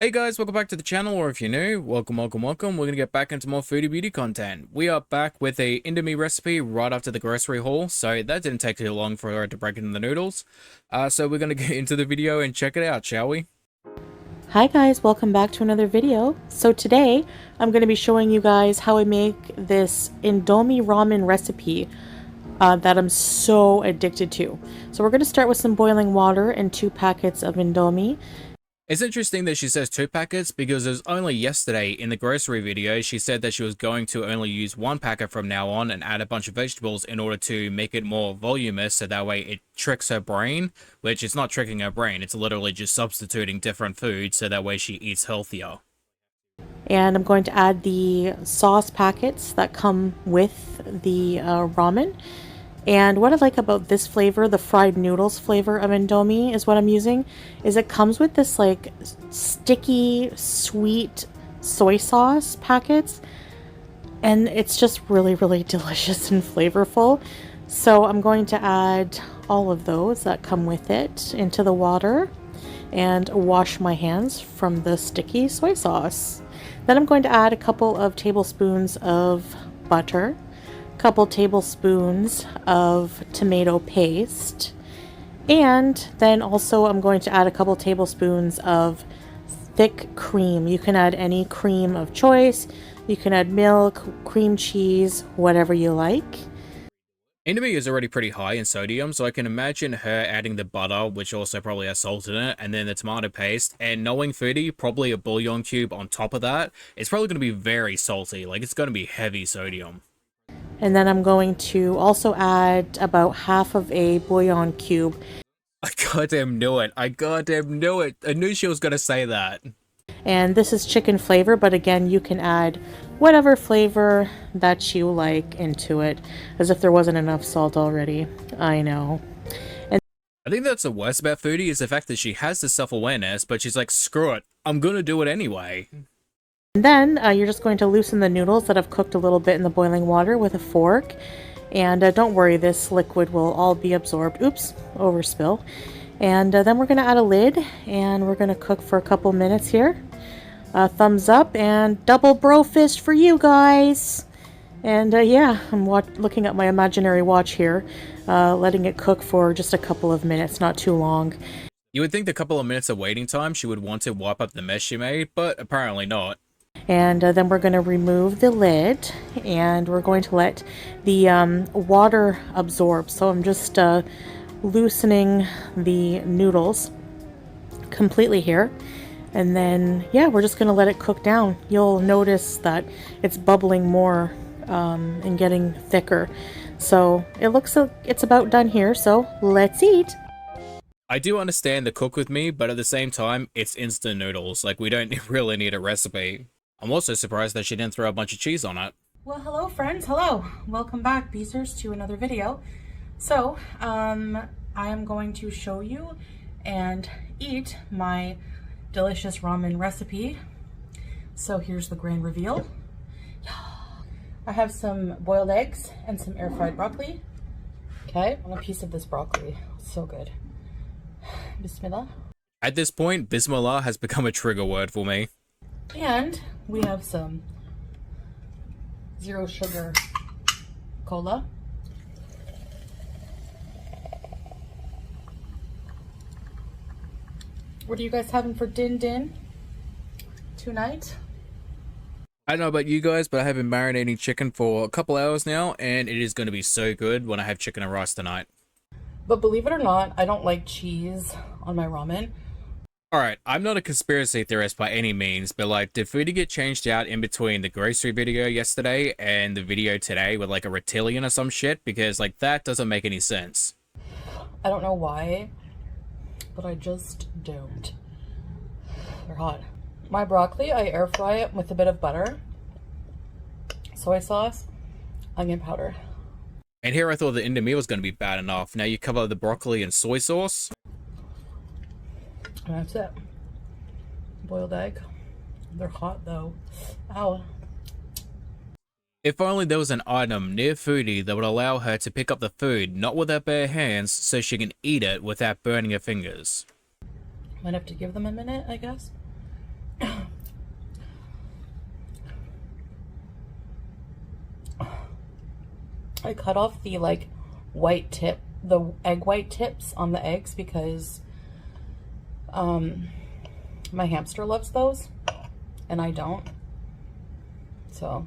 Hey guys, welcome back to the channel, or if you're new, welcome. We're gonna get back into more foodie beauty content. We are back with a Indomi recipe right after the grocery haul, so that didn't take too long for her to break into the noodles. So we're gonna get into the video and check it out, shall we? Hi guys, welcome back to another video. So today I'm going to be showing you guys how I make this Indomi ramen recipe that I'm so addicted to. So we're going to start with some boiling water and 2 packets of Indomi. It's interesting that she says 2 packets because it was only yesterday in the grocery video she said that she was going to only use 1 packet from now on and add a bunch of vegetables in order to make it more voluminous, so that way it tricks her brain, which is not tricking her brain, it's literally just substituting different foods so that way she eats healthier. And I'm going to add the sauce packets that come with the ramen. And what I like about this flavor, the fried noodles flavor of Indomi is what I'm using, is it comes with this like sticky, sweet soy sauce packets. And it's just really, really delicious and flavorful. So I'm going to add all of those that come with it into the water and wash my hands from the sticky soy sauce. Then I'm going to add a couple of tablespoons of butter, couple tablespoons of tomato paste, and then also I'm going to add a couple tablespoons of thick cream. You can add any cream of choice. You can add milk, cream cheese, whatever you like. Indomi is already pretty high in sodium, so I can imagine her adding the butter, which also probably has salt in it, and then the tomato paste, and knowing Foodie, probably a bouillon cube on top of that. It's probably going to be very salty, like it's going to be heavy sodium. And then I'm going to also add about half of a bouillon cube. I goddamn knew it. I goddamn knew it. I knew she was going to say that. And this is chicken flavor, but again, you can add whatever flavor that you like into it, as if there wasn't enough salt already. I know. And I think that's the worst about Foodie, is the fact that she has the self-awareness, but she's like, screw it, I'm going to do it anyway. then you're just going to loosen the noodles that I've cooked a little bit in the boiling water with a fork. And don't worry, this liquid will all be absorbed. Oops, overspill. And then we're going to add a lid, and we're going to cook for a couple minutes here. Thumbs up and double bro fist for you guys. And yeah, I'm looking at my imaginary watch here, letting it cook for just a couple of minutes, not too long. You would think the couple of minutes of waiting time she would want to wipe up the mess she made, but apparently not. And then we're going to remove the lid, and we're going to let the water absorb. So I'm just loosening the noodles completely here. And then, yeah, we're just going to let it cook down. You'll notice that it's bubbling more and getting thicker. So it looks like it's about done here, so let's eat. I do understand the cook with me, but at the same time, it's instant noodles. Like, we don't really need a recipe. I'm also surprised that she didn't throw a bunch of cheese on it. Well, hello friends, hello. Welcome back, Beezers, to another video. So, I am going to show you and eat my delicious ramen recipe. So here's the grand reveal. I have some boiled eggs and some air fried broccoli. Okay, I want a piece of this broccoli. It's so good. Bismillah. At this point, Bismillah has become a trigger word for me. And we have some zero sugar cola. What are you guys having for din tonight? I don't know about you guys, but I have been marinating chicken for a couple hours now, and it is going to be so good when I have chicken and rice tonight. But believe it or not, I don't like cheese on my ramen. Alright, I'm not a conspiracy theorist by any means, but like, did Foodie get changed out in between the grocery video yesterday and the video today with like a reptilian or some shit? Because like, that doesn't make any sense. I don't know why, but I just don't. They're hot. My broccoli, I air fry it with a bit of butter, soy sauce, onion powder. And here I thought the Indomi was going to be bad enough. Now you cover the broccoli in soy sauce. And that's it. Boiled egg. They're hot though. Ow. If only there was an item near Foodie that would allow her to pick up the food, not with her bare hands, so she can eat it without burning her fingers. Might have to give them a minute, I guess. I cut off the like white tip, the egg white tips on the eggs because my hamster loves those and I don't. So.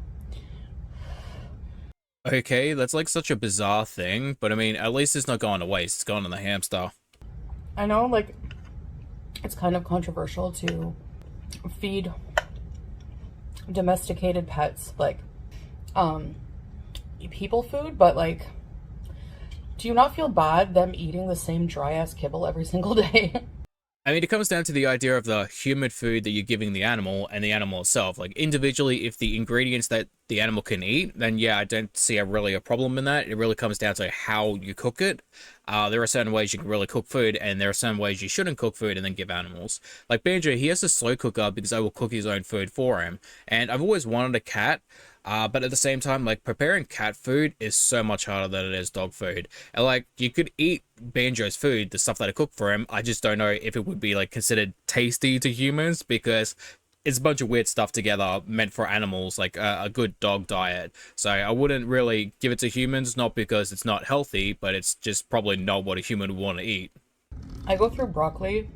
Okay, that's like such a bizarre thing, but I mean, at least it's not going to waste. It's going to the hamster. I know, like, it's kind of controversial to feed domesticated pets, like, people food, but, like, do you not feel bad them eating the same dry-ass kibble every single day? I mean, it comes down to the idea of the human food that you're giving the animal and the animal itself. Like, individually, if the ingredients that the animal can eat, then yeah, I don't see really a problem in that. It really comes down to how you cook it. There are certain ways you can really cook food, and there are certain ways you shouldn't cook food and then give animals. Like Banjo, he has a slow cooker because I will cook his own food for him. And I've always wanted a cat. But at the same time, like, preparing cat food is so much harder than it is dog food. And, like, you could eat Banjo's food, the stuff that I cook for him. I just don't know if it would be, like, considered tasty to humans because it's a bunch of weird stuff together meant for animals, like a good dog diet. So I wouldn't really give it to humans, not because it's not healthy, but it's just probably not what a human would want to eat. I go through broccoli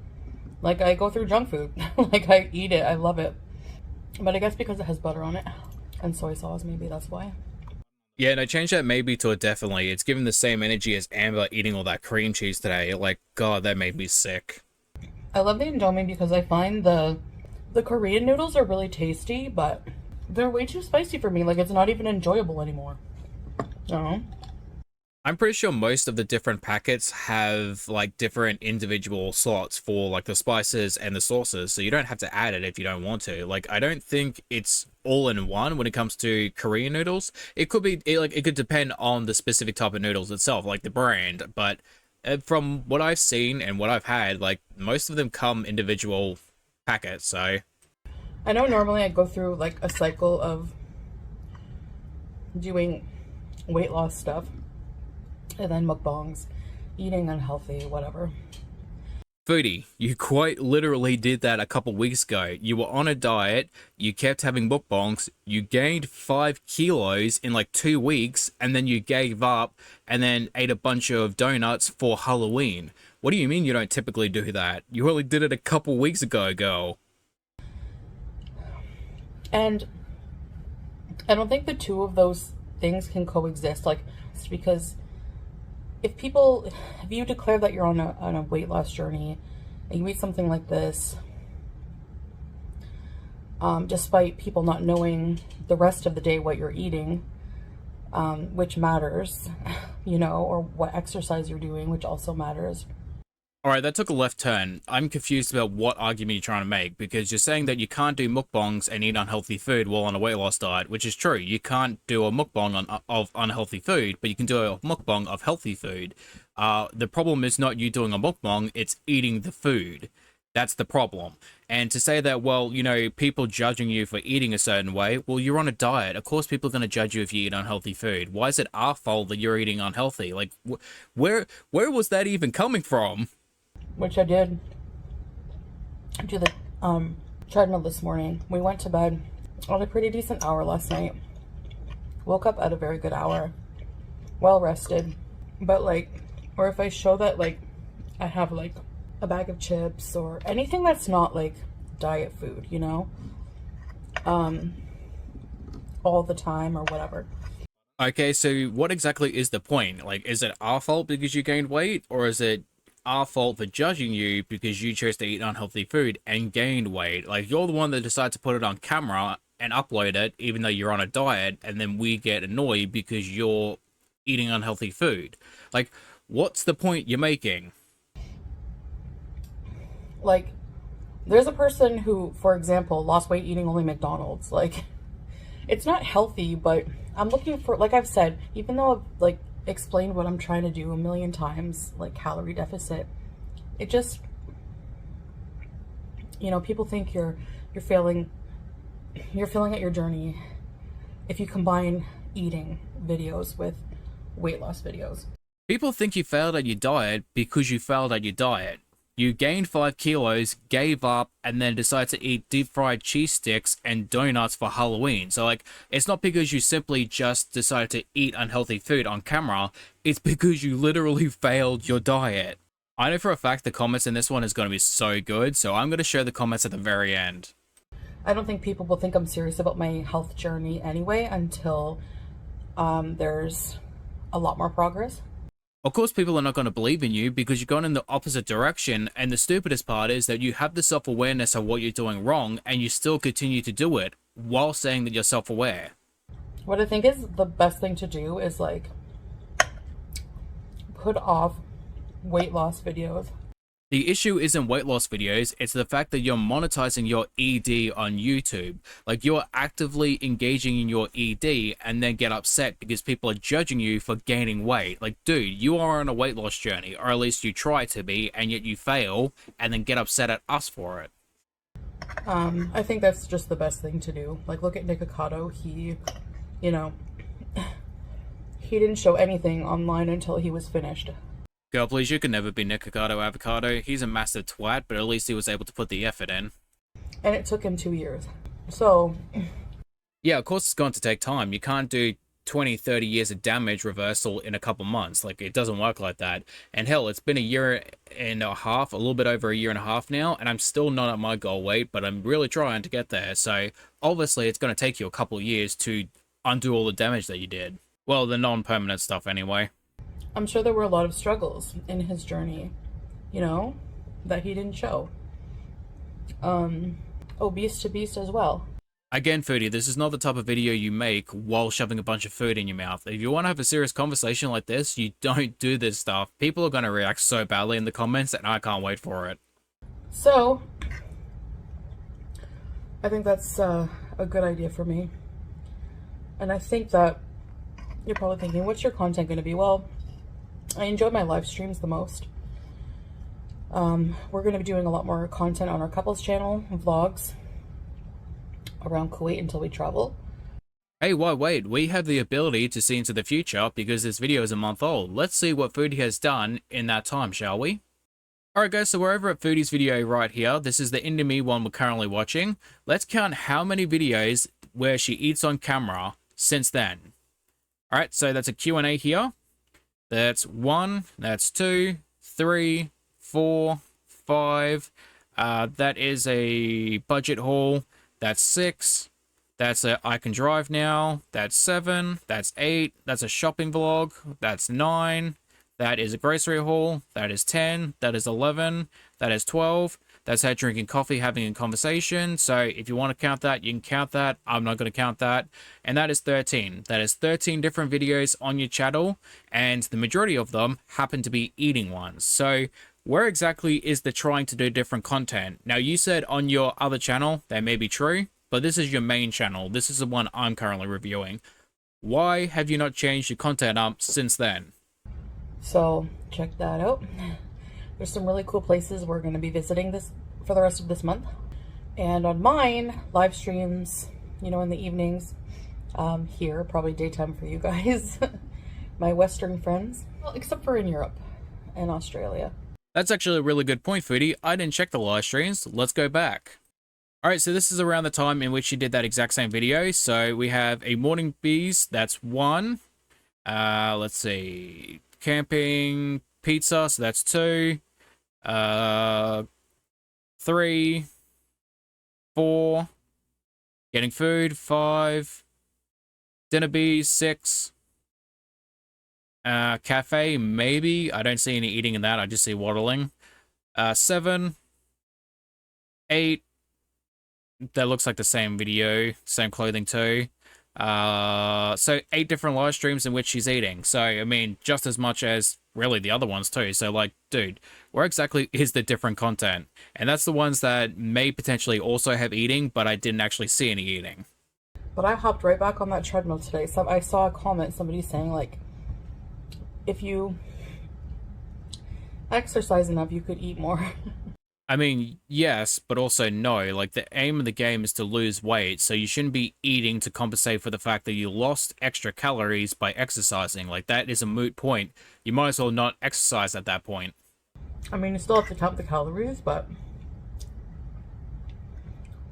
like I go through junk food. Like, I eat it. I love it. But I guess because it has butter on it. And soy sauce, maybe that's why. Yeah, no, change that maybe to a definitely. It's given the same energy as Amber eating all that cream cheese today. Like, God, that made me sick. I love the Indomi because I find the Korean noodles are really tasty, but they're way too spicy for me. Like, it's not even enjoyable anymore. No. I'm pretty sure most of the different packets have like different individual slots for like the spices and the sauces, so you don't have to add it if you don't want to. Like, I don't think it's all in one when it comes to Korean noodles. It could be it could depend on the specific type of noodles itself, like the brand, but from what I've seen and what I've had, like most of them come individual packets. So I know normally I go through like a cycle of doing weight loss stuff and then mukbangs, eating unhealthy, whatever. Foodie, you quite literally did that a couple weeks ago. You were on a diet, you kept having mukbangs, you gained 5 kilos in like 2 weeks, and then you gave up and then ate a bunch of donuts for Halloween. What do you mean you don't typically do that? You only did it a couple weeks ago, girl. And I don't think the two of those things can coexist, like, it's because if you declare that you're on a weight loss journey and you eat something like this, despite people not knowing the rest of the day what you're eating, which matters, or what exercise you're doing, which also matters. Alright, that took a left turn. I'm confused about what argument you're trying to make, because you're saying that you can't do mukbangs and eat unhealthy food while on a weight loss diet, which is true. You can't do a mukbang of unhealthy food, but you can do a mukbang of healthy food. The problem is not you doing a mukbang, it's eating the food. That's the problem. And to say that, well, people judging you for eating a certain way, well, you're on a diet. Of course people are going to judge you if you eat unhealthy food. Why is it our fault that you're eating unhealthy? Like, where was that even coming from? Which I did do the treadmill this morning. We went to bed at a pretty decent hour last night. Woke up at a very good hour. Well rested. But or if I show that I have a bag of chips or anything that's not diet food, all the time or whatever. Okay, so what exactly is the point? Like, is it our fault because you gained weight, or is it our fault for judging you because you chose to eat unhealthy food and gained weight? Like, you're the one that decided to put it on camera and upload it even though you're on a diet, and then we get annoyed because you're eating unhealthy food. Like, what's the point you're making? There's a person who, for example, lost weight eating only McDonald's. It's not healthy, but I'm looking for, like I've said, even though I've explained what I'm trying to do a million times, calorie deficit, it just, people think you're failing at your journey if you combine eating videos with weight loss videos. People think you failed at your diet because you failed at your diet. You gained 5 kilos, gave up, and then decided to eat deep fried cheese sticks and donuts for Halloween. So, like, it's not because you simply just decided to eat unhealthy food on camera, it's because you literally failed your diet. I know for a fact the comments in this one is going to be so good, so I'm going to show the comments at the very end. I don't think people will think I'm serious about my health journey anyway until there's a lot more progress. Of course, people are not going to believe in you because you're going in the opposite direction, and the stupidest part is that you have the self-awareness of what you're doing wrong, and you still continue to do it while saying that you're self-aware. What I think is the best thing to do is, like, put off weight loss videos. The issue isn't weight loss videos, it's the fact that you're monetizing your ED on YouTube. Like, you're actively engaging in your ED and then get upset because people are judging you for gaining weight. Like, dude, you are on a weight loss journey, or at least you try to be, and yet you fail, and then get upset at us for it. I think that's just the best thing to do. Like, look at Nick Ocado. He, you know, he didn't show anything online until he was finished. Girl, please, you can never be Nick Avocado. He's a massive twat, but at least he was able to put the effort in. And it took him 2 years. So... yeah, of course it's going to take time. You can't do 20, 30 years of damage reversal in a couple months. Like, it doesn't work like that. And hell, it's been a year and a half, a little bit over a year and a half now, and I'm still not at my goal weight, but I'm really trying to get there. So, obviously, it's going to take you a couple years to undo all the damage that you did. Well, the non-permanent stuff anyway. I'm sure there were a lot of struggles in his journey, you know, that he didn't show. Obese to beast as well. Again, Foodie, this is not the type of video you make while shoving a bunch of food in your mouth. If you want to have a serious conversation like this, you don't do this stuff. People are going to react so badly in the comments, and I can't wait for it. So, I think that's a good idea for me. And I think that you're probably thinking, what's your content going to be? Well, I enjoy my live streams the most. We're going to be doing a lot more content on our couples channel, vlogs around Kuwait until we travel. Hey, wait, we have the ability to see into the future because this video is a month old. Let's see what Foodie has done in that time, shall we? Alright guys, so we're over at Foodie's video right here. This is the Indomi one we're currently watching. Let's count how many videos where she eats on camera since then. Alright, so that's a Q&A here. That's 1, that's 2, 3, 4, 5. That is a budget haul. That's 6. That's a I can drive now. That's 7. That's 8. That's a shopping vlog. That's 9. That is a grocery haul. That is 10. That is 11. That is 12. That's her drinking coffee, having a conversation. So if you want to count that, you can count that. I'm not going to count that. And that is 13. That is 13 different videos on your channel, and the majority of them happen to be eating ones. So where exactly is the trying to do different content? Now, you said on your other channel, that may be true, but this is your main channel. This is the one I'm currently reviewing. Why have you not changed your content up since then? So check that out. There's some really cool places we're going to be visiting this for the rest of this month. And on mine, live streams, you know, in the evenings, here, probably daytime for you guys, my Western friends, well, except for in Europe and Australia. That's actually a really good point, Foodie. I didn't check the live streams. Let's go back. Alright, so this is around the time in which she did that exact same video. So we have a morning bees, that's 1. Let's see, camping, pizza, so that's 2. 3, 4, getting food, 5, dinner bees, 6, cafe, maybe, I don't see any eating in that, I just see waddling, 7, 8, that looks like the same video, same clothing too. So 8 different live streams in which she's eating. So, I mean, just as much as really the other ones too. So, like, dude, where exactly is the different content? And that's the ones that may potentially also have eating, but I didn't actually see any eating. But I hopped right back on that treadmill today. So I saw a comment, somebody saying, like, if you exercise enough, you could eat more. I mean, yes, but also no. Like, the aim of the game is to lose weight, so you shouldn't be eating to compensate for the fact that you lost extra calories by exercising. Like, that is a moot point. You might as well not exercise at that point. I mean, you still have to count the calories, but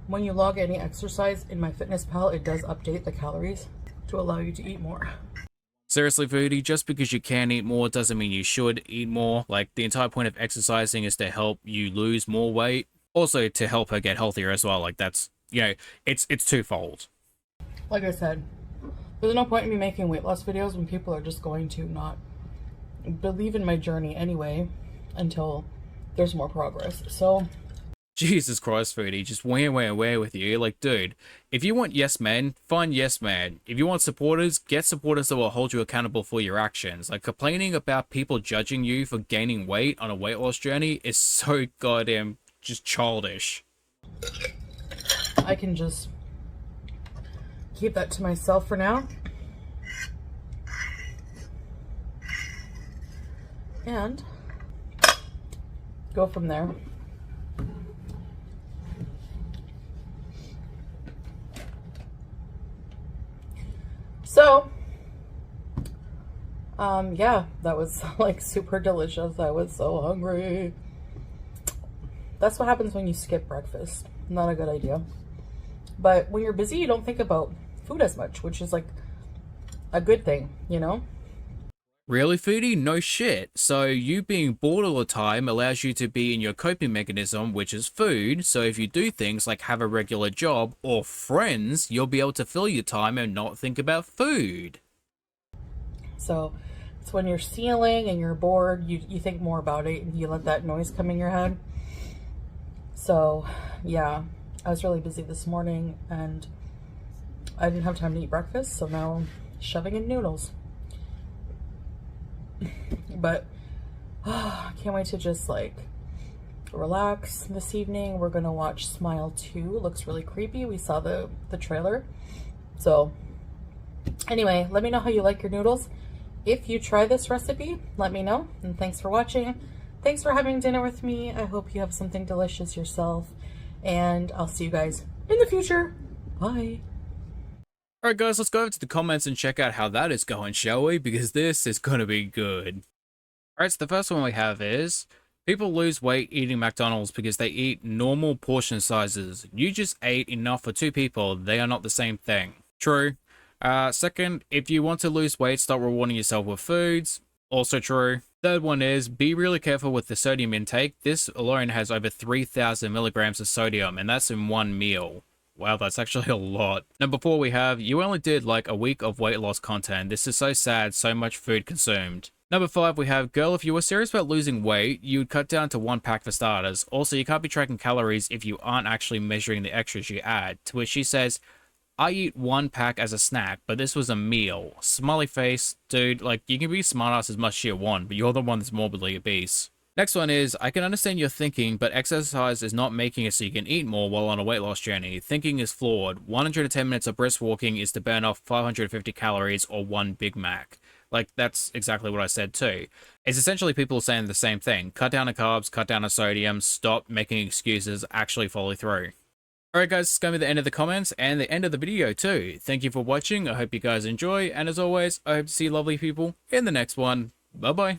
when you log any exercise in MyFitnessPal, it does update the calories to allow you to eat more. Seriously, Foodie, just because you can eat more doesn't mean you should eat more. Like, the entire point of exercising is to help you lose more weight. Also, to help her get healthier as well. Like, that's, you know, it's twofold. Like I said, there's no point in me making weight loss videos when people are just going to not believe in my journey anyway until there's more progress. So Jesus Christ, Foodie, just where with you. Like, dude, if you want yes men, find yes man. If you want supporters, get supporters that will hold you accountable for your actions. Like, complaining about people judging you for gaining weight on a weight loss journey is so goddamn just childish. I can just keep that to myself for now. And go from there. So, yeah, that was like super delicious. I was so hungry. That's what happens when you skip breakfast. Not a good idea. But when you're busy, you don't think about food as much, which is like a good thing, you know? Really, Foodie? No shit. So you being bored all the time allows you to be in your coping mechanism, which is food. So if you do things like have a regular job or friends, you'll be able to fill your time and not think about food. So it's when you're stealing and you're bored, you think more about it and you let that noise come in your head. So yeah, I was really busy this morning and I didn't have time to eat breakfast, so now I'm shoving in noodles. But I can't wait to just like relax this evening. We're gonna watch Smile 2. It looks really creepy. We saw the trailer. So anyway, let me know how you like your noodles. If you try this recipe, let me know. And thanks for watching. Thanks for having dinner with me. I hope you have something delicious yourself. And I'll see you guys in the future. Bye. Alright guys, let's go over to the comments and check out how that is going, shall we? Because this is gonna be good. Alright, so the first one we have is, people lose weight eating McDonald's because they eat normal portion sizes. You just ate enough for 2 people. They are not the same thing. True. Second, if you want to lose weight, stop rewarding yourself with foods. Also true. Third one is, be really careful with the sodium intake. This alone has over 3,000 milligrams of sodium, and that's in one meal. Wow, that's actually a lot. Number 4 we have, you only did like a week of weight loss content. This is so sad, so much food consumed. Number 5 we have, girl, if you were serious about losing weight, you would cut down to 1 pack for starters. Also, you can't be tracking calories if you aren't actually measuring the extras you add. To which she says, I eat 1 pack as a snack, but this was a meal. Smiley face, dude, like, you can be smartass as much as you want, but you're the one that's morbidly obese. Next one is, I can understand your thinking, but exercise is not making it so you can eat more while on a weight loss journey. Thinking is flawed. 110 minutes of brisk walking is to burn off 550 calories or 1 Big Mac. Like, that's exactly what I said too. It's essentially people saying the same thing. Cut down on carbs, cut down on sodium, stop making excuses, actually follow through. Alright guys, it's going to be the end of the comments and the end of the video too. Thank you for watching, I hope you guys enjoy, and as always, I hope to see lovely people in the next one. Bye bye.